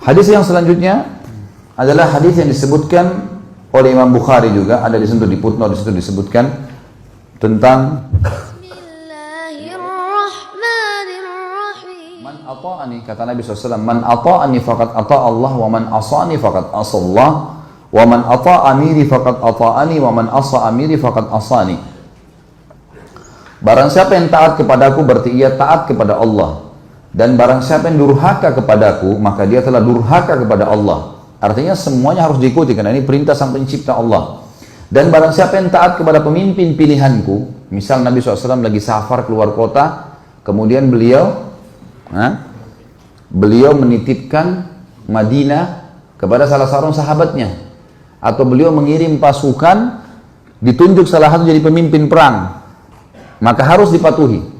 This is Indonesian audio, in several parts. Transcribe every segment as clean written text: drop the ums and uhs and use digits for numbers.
Hadis yang selanjutnya adalah hadis yang disebutkan oleh Imam Bukhari juga, ada di situ di footnote, di situ disebutkan tentang man ata'ani, kata Nabi SAW, man ata'ani faqad ata' Allah, wa man asani faqad asa Allah, wa man ata' amiri faqad ata'ani, wa man asa amiri faqad asani. Barang siapa yang taat kepadaku berarti ia taat kepada Allah, dan barang siapa yang durhaka kepadaku maka dia telah durhaka kepada Allah. Artinya semuanya harus diikuti karena ini perintah sang pencipta Allah. Dan barang siapa yang taat kepada pemimpin pilihanku, misal Nabi SAW lagi safar keluar kota, kemudian beliau menitipkan Madinah kepada salah seorang sahabatnya, atau beliau mengirim pasukan, ditunjuk salah satu jadi pemimpin perang, maka harus dipatuhi.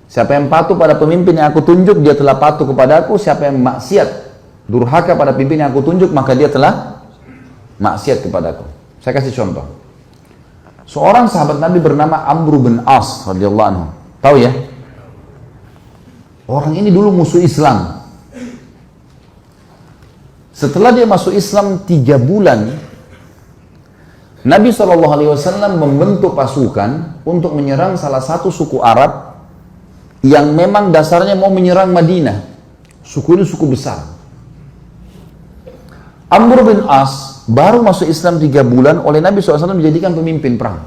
Siapa yang patuh pada pemimpin yang aku tunjuk, dia telah patuh kepadaku. Siapa yang maksiat, durhaka pada pimpin yang aku tunjuk, maka dia telah maksiat kepadaku. Saya kasih contoh. Seorang sahabat Nabi bernama Amr bin As radhiyallahu anhu. Tahu ya? Orang ini dulu musuh Islam. Setelah dia masuk Islam 3 bulan, Nabi SAW membentuk pasukan untuk menyerang salah satu suku Arab yang memang dasarnya mau menyerang Madinah. Suku ini suku besar. Amr bin As baru masuk Islam 3 bulan, oleh Nabi SAW dijadikan pemimpin perang.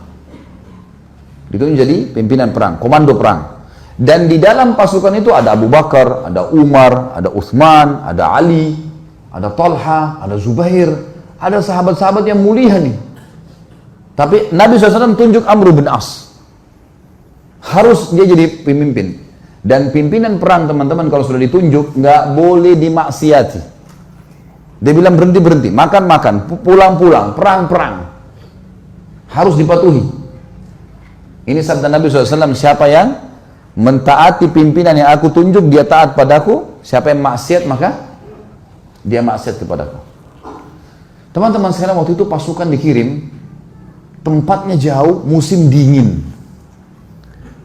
Itu menjadi pimpinan perang, komando perang. Dan di dalam pasukan itu ada Abu Bakar, ada Umar, ada Uthman, ada Ali, ada Talha, ada Zubair, ada sahabat-sahabat yang mulia nih. Tapi Nabi SAW tunjuk Amr bin As. Harus dia jadi pemimpin. Dan pimpinan perang, teman-teman, kalau sudah ditunjuk, nggak boleh dimaksiati. Dia bilang berhenti-berhenti, makan-makan, pulang-pulang, perang-perang. Harus dipatuhi. Ini sabda Nabi SAW, siapa yang mentaati pimpinan yang aku tunjuk, dia taat padaku. Siapa yang maksiat, maka dia maksiat kepadaku. Teman-teman sekarang, waktu itu pasukan dikirim, tempatnya jauh, musim dingin.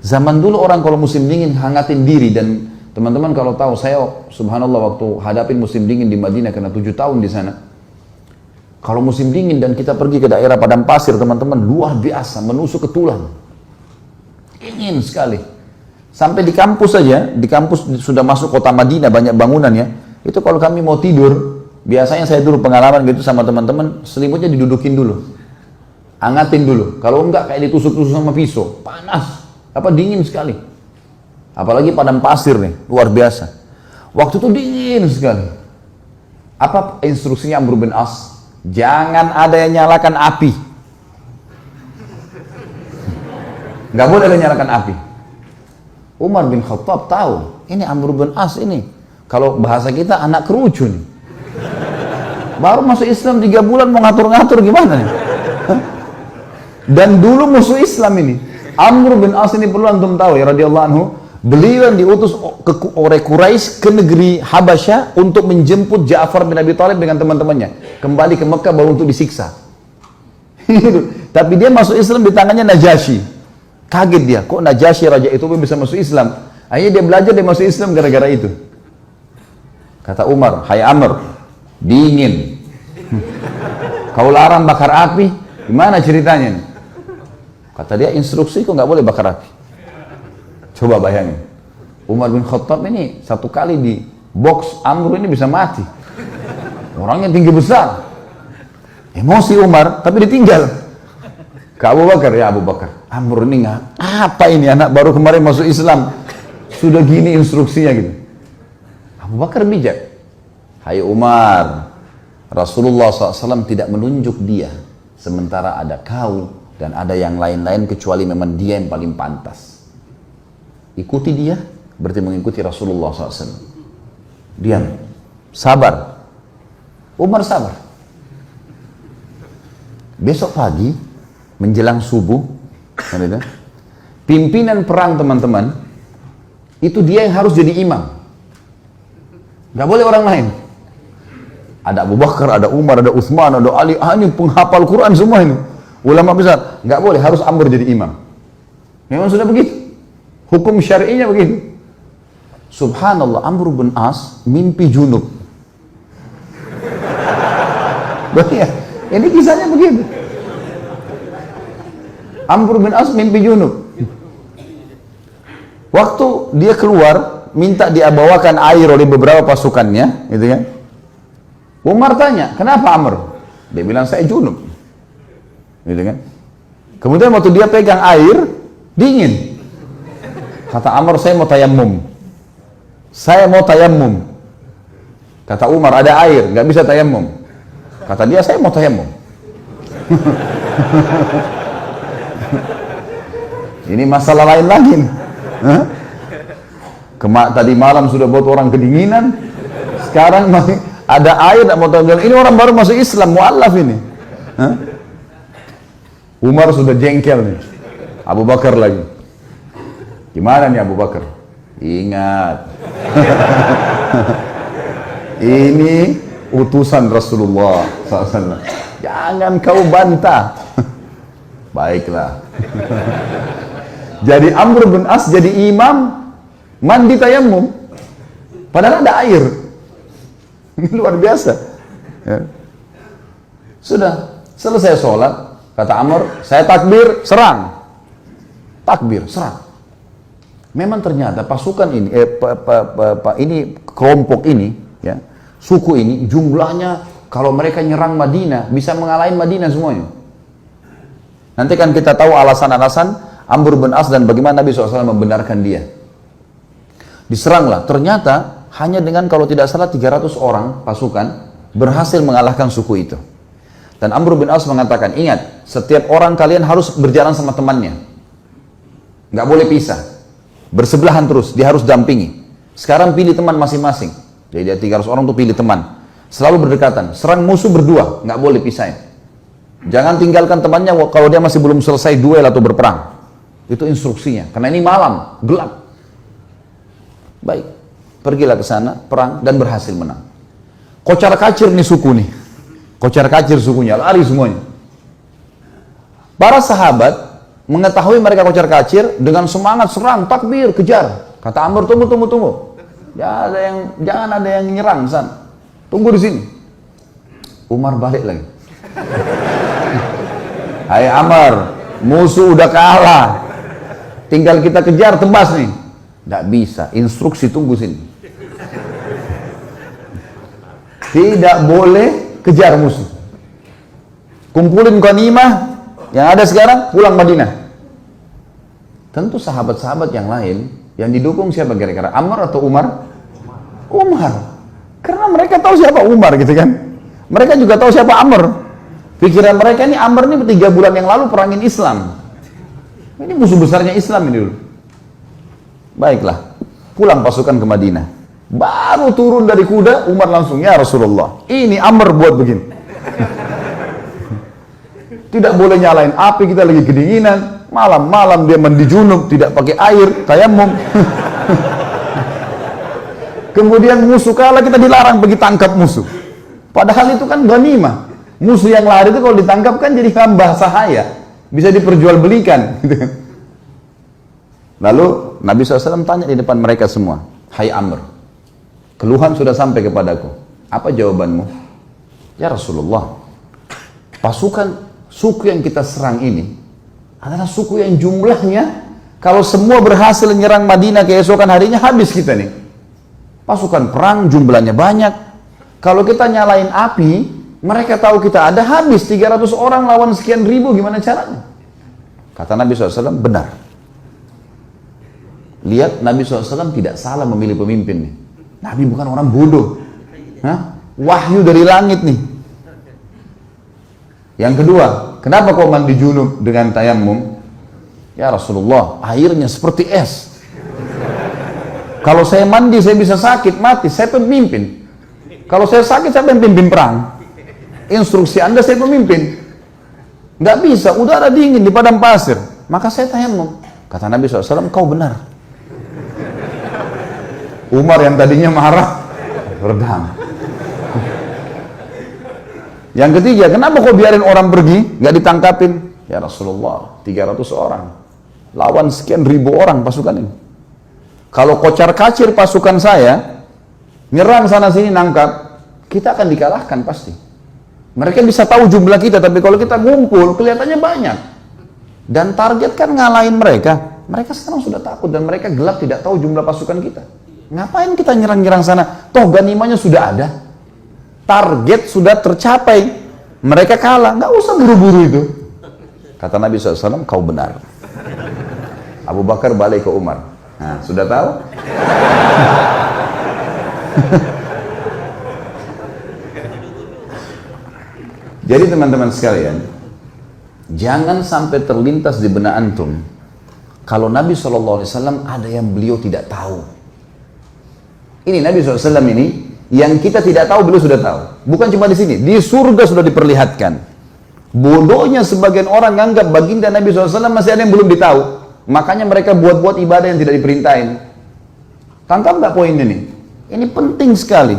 Zaman dulu orang kalau musim dingin hangatin diri. Dan teman-teman kalau tahu, saya subhanallah waktu hadapin musim dingin di Madinah karena 7 tahun di sana. Kalau musim dingin dan kita pergi ke daerah padang pasir, teman-teman, luar biasa, menusuk ke tulang. Dingin sekali. Sampai di kampus saja, di kampus sudah masuk kota Madinah, banyak bangunan ya. Itu kalau kami mau tidur, biasanya saya dulu pengalaman gitu sama teman-teman, selimutnya didudukin dulu. Hangatin dulu. Kalau enggak kayak ditusuk-tusuk sama pisau. Panas. Dingin sekali. Apalagi padang pasir nih, luar biasa. Waktu itu dingin sekali. Apa instruksinya Amr bin As? Jangan ada yang nyalakan api. Nggak boleh ada yang nyalakan api. Umar bin Khattab tahu, ini Amr bin As ini, kalau bahasa kita anak kerucu nih. Baru masuk Islam 3 bulan mau ngatur-ngatur gimana nih? Dan dulu musuh Islam ini. Amr bin As ini perlu antum tahu ya radhiyallahu anhu. Beliau yang diutus oleh Quraisy ke negeri Habasyah untuk menjemput Ja'far bin Abi Thalib dengan teman-temannya kembali ke Mekah baru untuk disiksa. Tapi dia masuk Islam di tangannya Najasyi. Kaget dia, kok Najasyi raja itu bisa masuk Islam? Akhirnya dia belajar, dia masuk Islam gara-gara itu. Kata Umar, hai Amr, dingin. Kau larang bakar api, gimana ceritanya? Kata dia, instruksi kok nggak boleh bakar api. Coba bayangin, Umar bin Khattab ini 1 kali di box Amr ini bisa mati. Orangnya tinggi besar. Emosi Umar, tapi ditinggal. Ke Abu Bakar, ya Abu Bakar, Amr ini apa ini, anak baru kemarin masuk Islam, sudah gini instruksinya gitu. Abu Bakar bijak. Hai Umar, Rasulullah SAW tidak menunjuk dia, sementara ada kau dan ada yang lain-lain kecuali memang dia yang paling pantas. Ikuti dia, berarti mengikuti Rasulullah SAW. Diam, sabar. Umar sabar. Besok pagi, menjelang subuh, pimpinan perang teman-teman, itu dia yang harus jadi imam. Gak boleh orang lain. Ada Abu Bakar, ada Umar, ada Uthman, ada Ali, ini penghafal Quran semua ini. Ulama besar, gak boleh, harus Amr jadi imam. Memang sudah begitu. Hukum syar'inya begitu. Subhanallah, Amr bin As mimpi junub. Ini kisahnya begitu. Amr bin As mimpi junub. Waktu dia keluar, minta dia bawakan air oleh beberapa pasukannya, gitu kan. Umar tanya, kenapa Amr? Dia bilang, saya junub. Gitu kan. Kemudian waktu dia pegang air, dingin. Kata Amr, saya mau tayammum. Saya mau tayammum. Kata Umar, ada air, nggak bisa tayammum. Kata dia, saya mau tayammum. Ini masalah lain lagi. Tadi malam sudah buat orang kedinginan, sekarang masih ada air, tak mau tayammum. Ini orang baru masuk Islam, mu'allaf ini. Umar sudah jengkel nih. Abu Bakar lagi. Gimana nih Abu Bakar? Ingat. Ini utusan Rasulullah SAW. Jangan kau bantah. Baiklah. Jadi Amr bin As jadi imam mandi tayammum. Padahal ada air. Ini luar biasa. Ya. Sudah selesai sholat, kata Amr, saya takbir, serang. Takbir, serang. Memang ternyata pasukan ini, kelompok ini, ya, suku ini jumlahnya kalau mereka nyerang Madinah bisa mengalahin Madinah semuanya. Nanti kan kita tahu alasan-alasan Amr bin As dan bagaimana Nabi SAW membenarkan dia. Diseranglah, ternyata hanya dengan kalau tidak salah 300 orang pasukan berhasil mengalahkan suku itu. Dan Amr bin As mengatakan, ingat, setiap orang kalian harus berjalan sama temannya. Nggak boleh pisah. Bersebelahan terus, dia harus dampingi. Sekarang pilih teman masing-masing. Jadi dia 300 orang tuh pilih teman. Selalu berdekatan, serang musuh berdua, nggak boleh pisahin. Jangan tinggalkan temannya kalau dia masih belum selesai duel atau berperang. Itu instruksinya, karena ini malam, gelap. Baik, pergilah ke sana, perang, dan berhasil menang. Kocar kacir nih suku nih. Kocar kacir sukunya, lari semuanya. Para sahabat mengetahui mereka kocar kacir, dengan semangat serang, takbir, kejar. Kata Amr, tunggu. Jangan ada yang nyerang, San. Tunggu di sini. Umar balik lagi. Hai Amr, musuh udah kalah. Tinggal kita kejar, tebas nih. Nggak bisa, instruksi tunggu sini. Tidak boleh kejar musuh. Kumpulin ghanimah yang ada sekarang, pulang Madinah. Tentu sahabat-sahabat yang lain yang didukung siapa kira-kira? Amr atau Umar? Umar. Karena mereka tahu siapa Umar gitu kan. Mereka juga tahu siapa Amr. Pikiran mereka ini Amr ini 3 bulan yang lalu perangin Islam. Ini musuh besarnya Islam ini dulu. Baiklah, pulang pasukan ke Madinah. Baru turun dari kuda, Umar langsung, ya Rasulullah, ini Amr buat begini. Tidak boleh nyalain api, kita lagi kedinginan. Malam-malam dia mandi junub, tidak pakai air, tayammum. Kemudian musuh kalah, kita dilarang pergi tangkap musuh. Padahal itu kan ghanimah. Musuh yang lari itu kalau ditangkap kan jadi hamba sahaya, bisa diperjualbelikan. Lalu Nabi SAW tanya di depan mereka semua, hai Amr, keluhan sudah sampai kepadaku, apa jawabanmu? Ya Rasulullah, pasukan suku yang kita serang ini adalah suku yang jumlahnya kalau semua berhasil menyerang Madinah keesokan harinya habis kita nih. Pasukan perang jumlahnya banyak. Kalau kita nyalain api, mereka tahu kita ada, habis 300 orang lawan sekian ribu, gimana caranya? Kata Nabi SAW, benar. Lihat, Nabi SAW tidak salah memilih pemimpin nih. Nabi bukan orang bodoh. Wahyu dari langit nih. Yang kedua, kenapa kau mandi junub dengan tayammum? Ya Rasulullah, airnya seperti es. Kalau saya mandi, saya bisa sakit, mati. Saya pemimpin. Kalau saya sakit, saya pemimpin perang. Instruksi Anda, saya pemimpin. Nggak bisa, udara dingin di padang pasir. Maka saya tayammum. Kata Nabi SAW, kau benar. Umar yang tadinya marah, redam. Yang ketiga, kenapa kau biarin orang pergi, nggak ditangkapin? Ya Rasulullah, 300 orang. Lawan sekian ribu orang pasukan ini. Kalau kocar kacir pasukan saya, nyerang sana sini nangkap, kita akan dikalahkan pasti. Mereka bisa tahu jumlah kita, tapi kalau kita ngumpul, kelihatannya banyak. Dan target kan ngalahin mereka. Mereka sekarang sudah takut dan mereka gelap tidak tahu jumlah pasukan kita. Ngapain kita nyerang-nyerang sana? Toh ganimanya sudah ada. Target sudah tercapai. Mereka kalah, nggak usah buru-buru itu. Kata Nabi SAW, kau benar. Abu Bakar balik ke Umar. Nah, sudah tahu? Jadi teman-teman sekalian, jangan sampai terlintas di benak antum kalau Nabi SAW ada yang beliau tidak tahu. Ini Nabi SAW ini yang kita tidak tahu beliau sudah tahu. Bukan cuma di sini, di surga sudah diperlihatkan. Bodohnya sebagian orang menganggap baginda Nabi SAW masih ada yang belum ditahu. Makanya mereka buat-buat ibadah yang tidak diperintahin. Tangkap nggak poin ini? Ini penting sekali.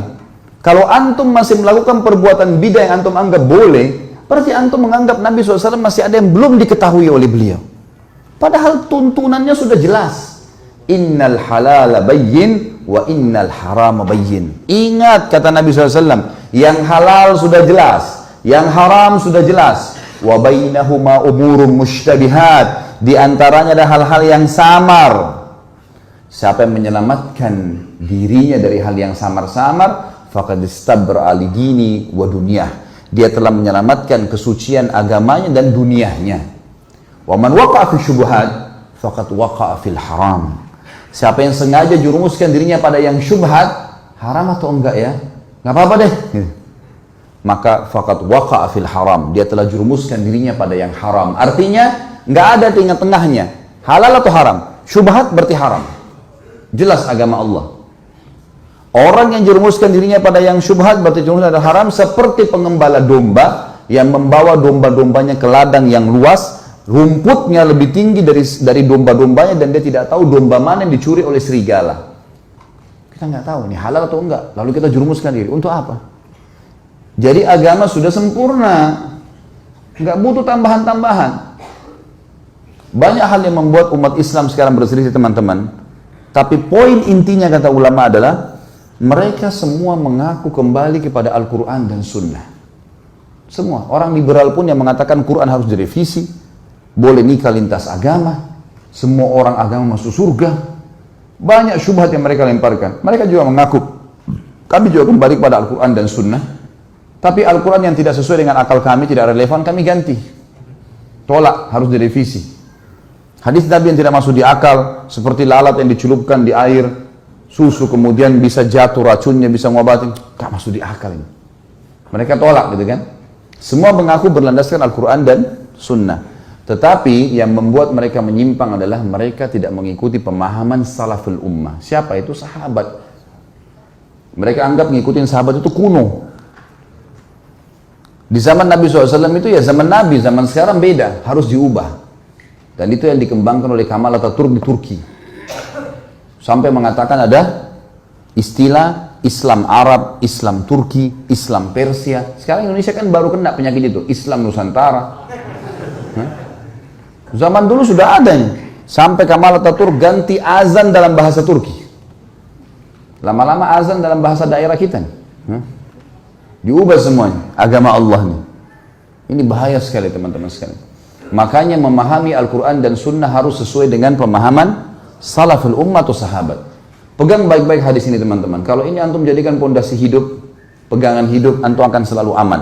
Kalau antum masih melakukan perbuatan bidah yang antum anggap boleh, berarti antum menganggap Nabi SAW masih ada yang belum diketahui oleh beliau. Padahal tuntunannya sudah jelas. Innal halala bayyin wa innal harama bayyin. Ingat kata Nabi SAW, yang halal sudah jelas, yang haram sudah jelas. Wa bainahuma umurun mushtabihat. Di antaranya ada hal-hal yang samar. Siapa yang menyelamatkan dirinya dari hal yang samar-samar, faqad istabra li dini wa dunyah. Dia telah menyelamatkan kesucian agamanya dan dunianya. Wa man waqa'a fi syubhat faqad waqa'a fil haram. Siapa yang sengaja jurumuskan dirinya pada yang syubhat, haram atau enggak ya? Enggak apa-apa deh. Maka faqad waqa'a fil haram. Dia telah jurumuskan dirinya pada yang haram. Artinya enggak ada tengah-tengahnya. Halal atau haram? Syubhat berarti haram. Jelas agama Allah. Orang yang jerumuskan dirinya pada yang syubhat berarti jerumuskan adalah haram, seperti pengembala domba yang membawa domba-dombanya ke ladang yang luas, rumputnya lebih tinggi dari domba-dombanya dan dia tidak tahu domba mana yang dicuri oleh serigala. Kita nggak tahu ini halal atau enggak, lalu kita jerumuskan diri untuk apa? Jadi agama sudah sempurna, nggak butuh tambahan-tambahan. Banyak hal yang membuat umat Islam sekarang berselisih teman-teman. Tapi poin intinya kata ulama adalah mereka semua mengaku kembali kepada Al-Quran dan Sunnah. Semua. Orang liberal pun yang mengatakan Quran harus direvisi, boleh nikah lintas agama, semua orang agama masuk surga. Banyak syubhat yang mereka lemparkan. Mereka juga mengaku, kami juga kembali kepada Al-Quran dan Sunnah. Tapi Al-Quran yang tidak sesuai dengan akal kami, tidak relevan, kami ganti. Tolak, harus direvisi. Hadis Nabi yang tidak masuk di akal, seperti lalat yang dicelupkan di air, susu kemudian bisa jatuh racunnya, bisa ngobatin, tak masuk di akal ini. Mereka tolak gitu kan. Semua mengaku berlandaskan Al-Quran dan Sunnah. Tetapi yang membuat mereka menyimpang adalah mereka tidak mengikuti pemahaman salaful ummah. Siapa itu? Sahabat. Mereka anggap ngikutin sahabat itu kuno. Di zaman Nabi SAW itu ya zaman Nabi, zaman sekarang beda, harus diubah. Dan itu yang dikembangkan oleh Kemal Atatürk di Turki. Sampai mengatakan ada istilah Islam Arab, Islam Turki, Islam Persia. Sekarang Indonesia kan baru kena penyakit itu, Islam Nusantara. Zaman dulu sudah ada nih. Sampai Kemal Atatürk ganti azan dalam bahasa Turki. Lama-lama azan dalam bahasa daerah kita nih. Diubah semuanya, agama Allah nih. Ini bahaya sekali teman-teman sekalian. Makanya memahami Al-Quran dan Sunnah harus sesuai dengan pemahaman salaful ummah atau sahabat. Pegang baik-baik hadis ini teman-teman. Kalau ini antum jadikan pondasi hidup, pegangan hidup, antum akan selalu aman.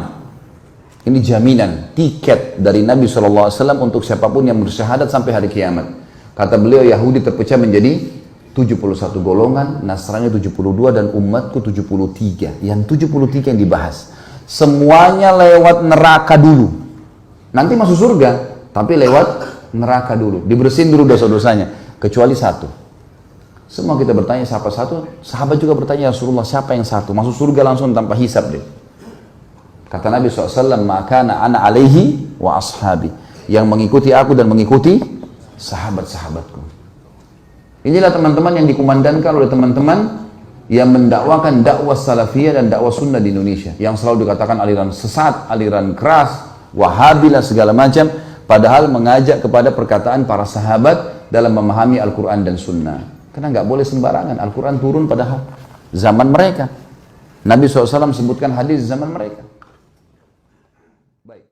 Ini jaminan, tiket dari Nabi SAW untuk siapapun yang bersyahadat sampai hari kiamat. Kata beliau, Yahudi terpecah menjadi 71 golongan, Nasrani 72 dan umatku 73. Yang 73 yang dibahas. Semuanya lewat neraka dulu. Nanti masuk surga. Tapi lewat neraka dulu, dibersihin dulu dosa-dosanya, kecuali satu. Semua kita bertanya siapa satu, sahabat juga bertanya ya Rasulullah siapa yang satu, masuk surga langsung tanpa hisab deh. Kata Nabi SAW, maka ana alaihi wa ashabi, yang mengikuti aku dan mengikuti sahabat-sahabatku. Inilah teman-teman yang dikumandangkan oleh teman-teman yang mendakwakan dakwah salafiyah dan dakwah sunnah di Indonesia, yang selalu dikatakan aliran sesat, aliran keras, wahabilah segala macam. Padahal mengajak kepada perkataan para sahabat dalam memahami Al-Quran dan Sunnah. Karena nggak boleh sembarangan. Al-Quran turun pada zaman mereka. Nabi SAW sebutkan hadis zaman mereka. Baik.